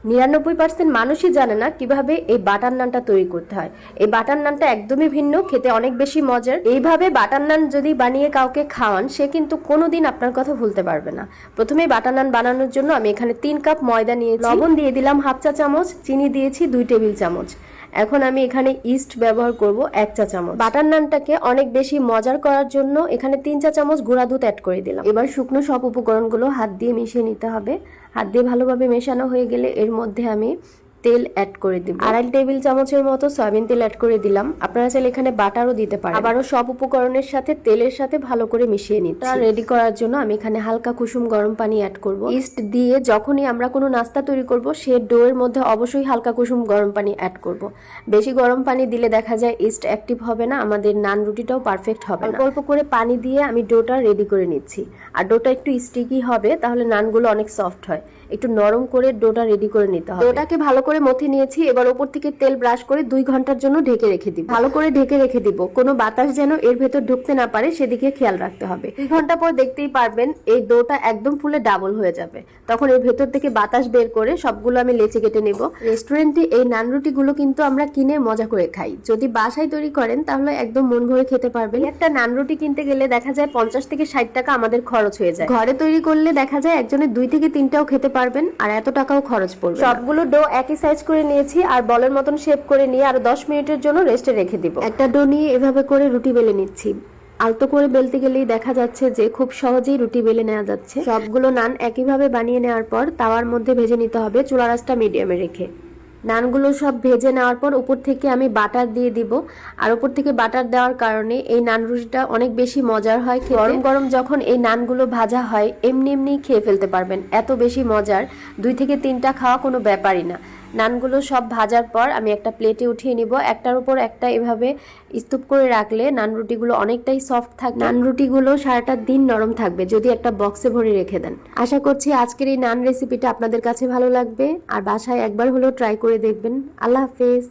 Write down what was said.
99% মানুষই জানে না কিভাবে এই বাটার নানটা তৈরি করতে হয়। এই বাটার নানটা একদমই ভিন্ন, খেতে অনেক বেশি মজার। এইভাবে বাটার নান যদি বানিয়ে কাউকে খাওয়ান, সে কিন্তু কোনোদিন আপনার কথা ভুলতে পারবে না। প্রথমে বাটার নান বানানোর জন্য আমি এখানে 3 কাপ ময়দা নিয়েছি, লবণ দিয়ে দিলাম হাফ চা চামচ, চিনি দিয়েছি 2 টেবিল চামচ। এখন আমি এখানে ইস্ট ব্যবহার করব 1 চা চামচ। বাটার নানটাকে অনেক বেশি মজার করার জন্য এখানে 3 চা চামচ গুঁড়া দুধ অ্যাড করে দিলাম। এবার শুকনো সব উপকরণগুলো হাত দিয়ে মিশিয়ে নিতে হবে। হাত দিয়ে ভালোভাবে মেশানো হয়ে গেলে এর মধ্যে আমি তেল অ্যাড করে দিব। 2.5 টেবিল চামচের মতো সয়াবিন তেল অ্যাড করে দিলাম। আপনারা চাইলে এখানে বাটারও দিতে পারেন। আবারও সব উপকরণের সাথে তেলের সাথে ভালো করে মিশিয়ে নিচ্ছি। রেডি করার জন্য আমি এখানে হালকা কুসুম গরম পানি অ্যাড করব। ইস্ট দিয়ে যখনই আমরা কোনো নাস্তা তৈরি করব, সে ডো এর মধ্যে অবশ্যই হালকা কুসুম গরম পানি অ্যাড করব। বেশি গরম পানি দিলে দেখা যায় ইস্ট অ্যাক্টিভ হবে না, আমাদের নান রুটিটাও পারফেক্ট হবে না। অল্প করে পানি দিয়ে আমি ডোটা রেডি করে নিচ্ছি। আর ডোটা একটু স্টিকি হবে, তাহলে নানগুলো অনেক সফট হয়। একটু নরম করে ডোটা রেডি করে নিতে হবে। ডোটাকে ভালো করে মথে নিয়েছি। এবার উপর থেকে তেল ব্রাশ করে 2 ঘন্টার জন্য ঢেকে রেখে দিব। ভালো করে ঢেকে রেখে দিব, কোনো বাতাস যেন এর ভেতর ঢুকতে না পারে সেদিকে খেয়াল রাখতে হবে। 2 ঘন্টা পর দেখতেই পারবেন এই ডোটা একদম ফুলে ডাবল হয়ে যাবে। তখন এর ভেতর থেকে বাতাস বের করে সবগুলো আমি লেচি কেটে নেব। রেস্টুরেন্টে এই নান রুটিগুলো কিন্তু আমরা কিনে মজা করে খাই। যদি বাসায় তৈরি করেন তাহলে একদম মন ভরে খেতে পারবেন। একটা নান রুটি কিনতে গেলে দেখা যায় 50 থেকে 60 টাকা আমাদের খরচ হয়ে যায়। ঘরে তৈরি করলে দেখা যায় একজনের 2 থেকে 3টাও খেতে পারবেন, আর এত টাকাও খরচ পড়বে। সবগুলো ডো একই সাইজ করে নিয়েছি আর বলের মতন শেপ করে নিয়ে আর 10 মিনিটের জন্য রেস্টে রেখে দিব। একটা ডো নিয়ে এভাবে করে রুটি বেলে নিচ্ছি। আলতো করে বেলতে গেলেই দেখা যাচ্ছে যে খুব সহজেই রুটি বেলে নেওয়া যাচ্ছে। সবগুলো নান একইভাবে বানিয়ে নেওয়ার পর তাওয়ার মধ্যে ভেজে নিতে হবে, চুলার আঁচটা মিডিয়ামে রেখে। নানগুলো সব ভেজে নেওয়ার পর উপর থেকে আমি বাটার দিয়ে দিব। আর উপর থেকে বাটার দেওয়ার কারণে এই নান রুটিটা অনেক বেশি মজার হয়। গরম গরম যখন এই নানগুলো ভাজা হয় এমনি এমনি খেয়ে ফেলতে পারবেন, এত বেশি মজার। 2 থেকে 3টা খাওয়া কোনো ব্যাপারই না। নানগুলো সব ভাজার পর আমি একটা প্লেটে উঠিয়ে নিব। একটার উপর একটা এভাবে স্তূপ করে রাখলে নান রুটিগুলো অনেকটাই সফট থাকবে। নান রুটিগুলো সারাটা দিন নরম থাকবে যদি একটা বক্সে ভরে রেখে দেন। আশা করছি আজকের এই নান রেসিপিটা আপনাদের কাছে ভালো লাগবে আর বাসায় একবার হলেও ট্রাই করে দেখবেন। আল্লাহ হাফেজ।